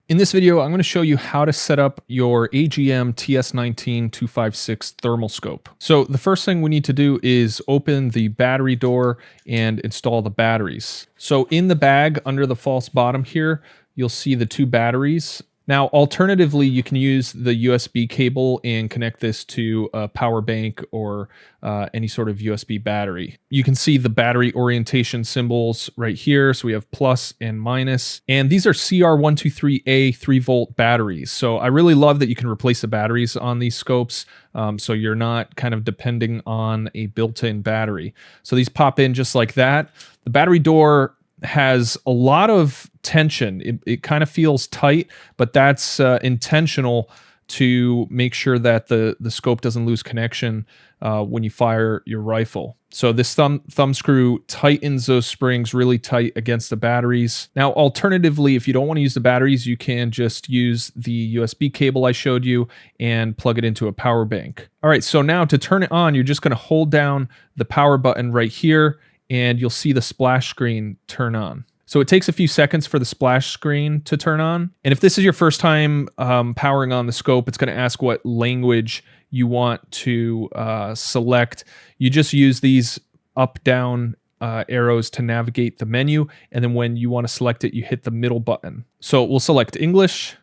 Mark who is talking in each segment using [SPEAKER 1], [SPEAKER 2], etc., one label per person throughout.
[SPEAKER 1] In this video, I'm going to show you how to set up your AGM TS19-256 thermal scope. So the first thing we need to do is open the battery door and install the batteries. So in the bag under the false bottom here, you'll see the two batteries. Now, alternatively, you can use the USB cable and connect this to a power bank or any sort of USB battery. You can see the battery orientation symbols right here. So we have plus and minus, and these are CR123A 3-volt batteries. So I really love that you can replace the batteries on these scopes. So you're not kind of depending on a built-in battery. So these pop in just like that. The battery door has a lot of tension. It kind of feels tight, but that's intentional to make sure that the scope doesn't lose connection when you fire your rifle. So this thumb screw tightens those springs really tight against the batteries. Now, alternatively, if you don't want to use the batteries, you can just use the USB cable I showed you and plug it into a power bank. All right, so now to turn it on, you're just going to hold down the power button right here, and you'll see the splash screen turn on. So it takes a few seconds for the splash screen to turn on. And if this is your first time powering on the scope, it's going to ask what language you want to select. You just use these up-down arrows to navigate the menu. And then when you want to select it, you hit the middle button. So we'll select English.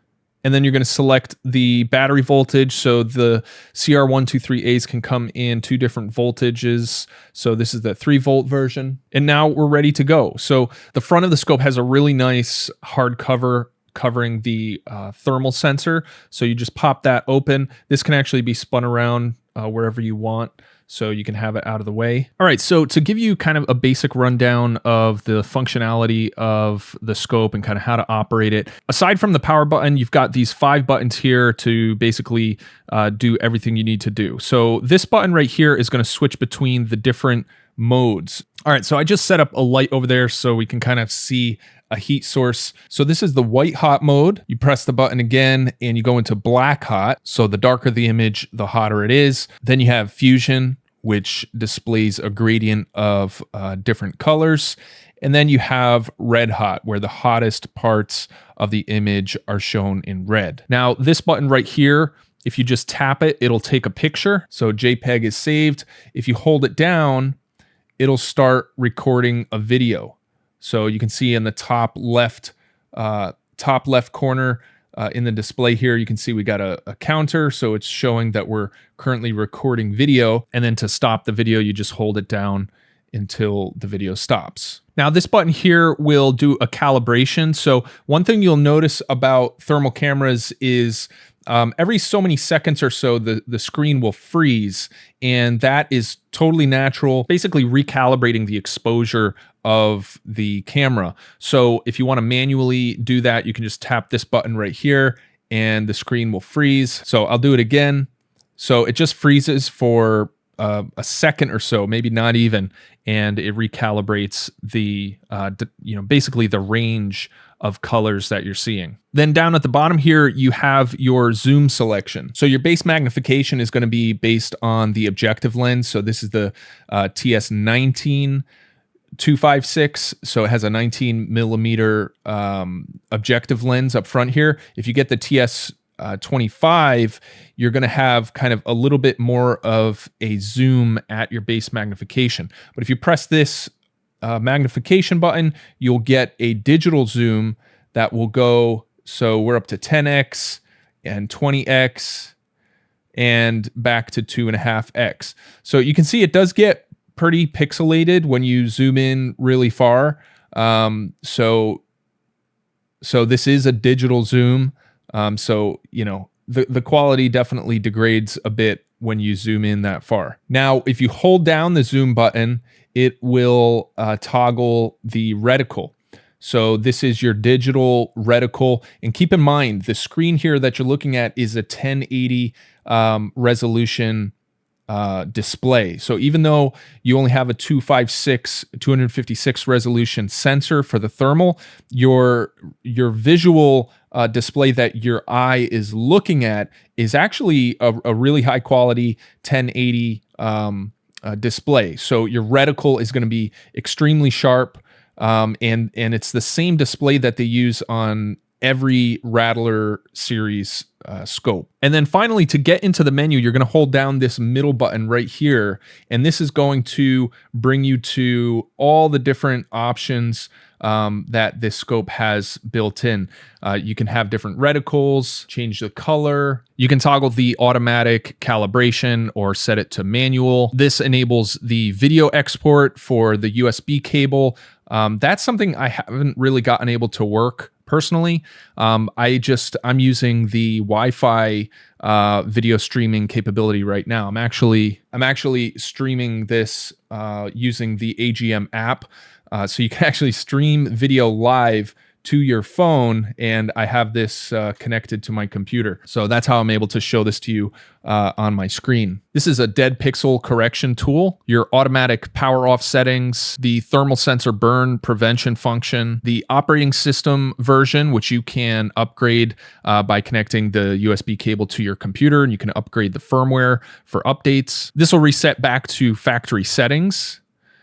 [SPEAKER 1] And then you're going to select the battery voltage. So the CR123As can come in two different voltages. So this is the 3-volt version. And now we're ready to go. So the front of the scope has a really nice hard cover covering the thermal sensor. So you just pop that open. This can actually be spun around wherever you want, so you can have it out of the way. All right, so to give you kind of a basic rundown of the functionality of the scope and kind of how to operate it, aside from the power button, you've got these 5 buttons here to basically do everything you need to do. So this button right here is going to switch between the different modes. All right, so I just set up a light over there so we can kind of see a heat source. So this is the white hot mode. You press the button again and you go into black hot. So the darker the image, the hotter it is. Then you have fusion, which displays a gradient of different colors. And then you have red hot, where the hottest parts of the image are shown in red. Now, this button right here, if you just tap it, it'll take a picture. So JPEG is saved. If you hold it down, it'll start recording a video. So you can see in the top left corner in the display here, you can see we got a counter. So it's showing that we're currently recording video. And then to stop the video, you just hold it down until the video stops. Now, this button here will do a calibration. So one thing you'll notice about thermal cameras is every so many seconds or so, the screen will freeze, and that is totally natural, basically recalibrating the exposure of the camera. So if you want to manually do that, you can just tap this button right here and the screen will freeze. So I'll do it again. So it just freezes for a second or so, maybe not even, and it recalibrates the, basically the range of colors that you're seeing. Then down at the bottom here, you have your zoom selection. So your base magnification is going to be based on the objective lens. So this is the TS19-256. So it has a 19 millimeter objective lens up front here. If you get the TS25, you're going to have kind of a little bit more of a zoom at your base magnification. But if you press this magnification button, you'll get a digital zoom that will go, so we're up to 10x and 20x and back to 2.5x. So you can see it does get pretty pixelated when you zoom in really far. So this is a digital zoom. So, the quality definitely degrades a bit when you zoom in that far. Now, if you hold down the zoom button, it will toggle the reticle. So this is your digital reticle. And keep in mind, the screen here that you're looking at is a 1080 resolution display. So even though you only have a 256 resolution sensor for the thermal, your visual display that your eye is looking at is actually a really high quality 1080 display. So your reticle is going to be extremely sharp, and it's the same display that they use on every Rattler series scope. And then finally, to get into the menu, you're going to hold down this middle button right here, and this is going to bring you to all the different options that this scope has built in. You can have different reticles, change the color. You can toggle the automatic calibration or set it to manual. This enables the video export for the USB cable. That's something I haven't really gotten able to work personally. I'm using the Wi-Fi video streaming capability right now. I'm actually streaming this using the AGM app. So you can actually stream video live to your phone, and I have this connected to my computer. So that's how I'm able to show this to you on my screen. This is a dead pixel correction tool, your automatic power off settings, the thermal sensor burn prevention function, the operating system version, which you can upgrade by connecting the USB cable to your computer, and you can upgrade the firmware for updates. This will reset back to factory settings.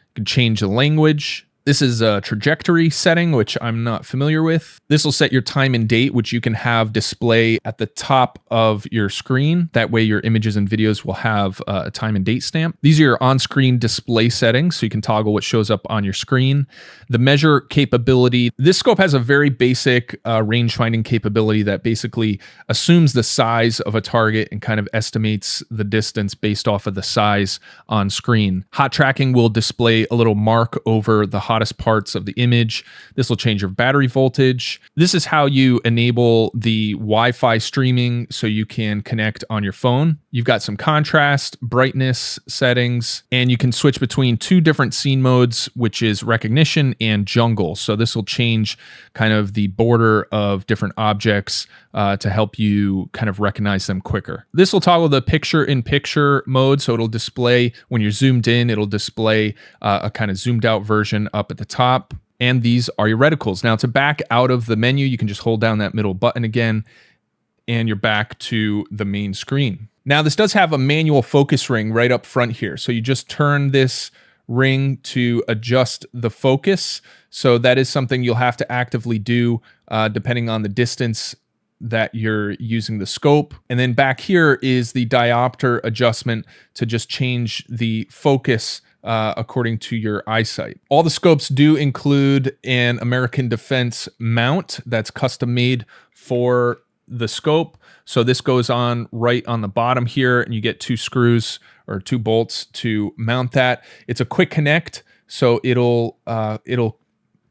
[SPEAKER 1] You can change the language. This is a trajectory setting, which I'm not familiar with. This will set your time and date, which you can have display at the top of your screen. That way your images and videos will have a time and date stamp. These are your on-screen display settings, so you can toggle what shows up on your screen. The measure capability. This scope has a very basic range finding capability that basically assumes the size of a target and kind of estimates the distance based off of the size on screen. Hot tracking will display a little mark over the hottest parts of the image. This will change your battery voltage. This is how you enable the Wi-Fi streaming so you can connect on your phone. You've got some contrast, brightness settings, and you can switch between two different scene modes, which is recognition and jungle. So this will change kind of the border of different objects to help you kind of recognize them quicker. This will toggle the picture-in-picture mode, so it'll display when you're zoomed in, it'll display a kind of zoomed out version up at the top. And these are your reticles. Now to back out of the menu, you can just hold down that middle button again, and you're back to the main screen. Now this does have a manual focus ring right up front here. So you just turn this ring to adjust the focus. So that is something you'll have to actively do depending on the distance that you're using the scope. And then back here is the diopter adjustment to just change the focus according to your eyesight. All the scopes do include an American Defense mount that's custom made for the scope. So this goes on right on the bottom here, and you get two screws or two bolts to mount that. It's a quick connect, so it'll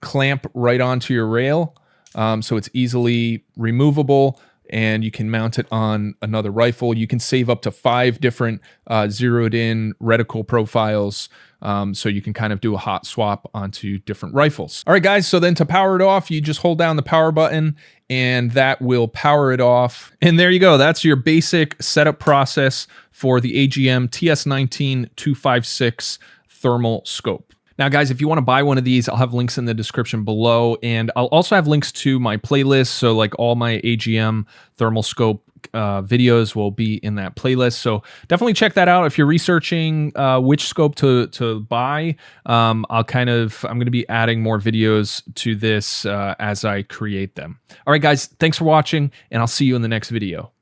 [SPEAKER 1] clamp right onto your rail. So it's easily removable, and you can mount it on another rifle. You can save up to 5 different zeroed in reticle profiles. So you can kind of do a hot swap onto different rifles. All right, guys, so then to power it off, you just hold down the power button and that will power it off. And there you go. That's your basic setup process for the AGM TS19-256 thermal scope. Now, guys, if you want to buy one of these, I'll have links in the description below, and I'll also have links to my playlist. So like all my AGM thermal scope videos will be in that playlist. So definitely check that out. If you're researching which scope to buy, I'm going to be adding more videos to this as I create them. All right, guys, thanks for watching, and I'll see you in the next video.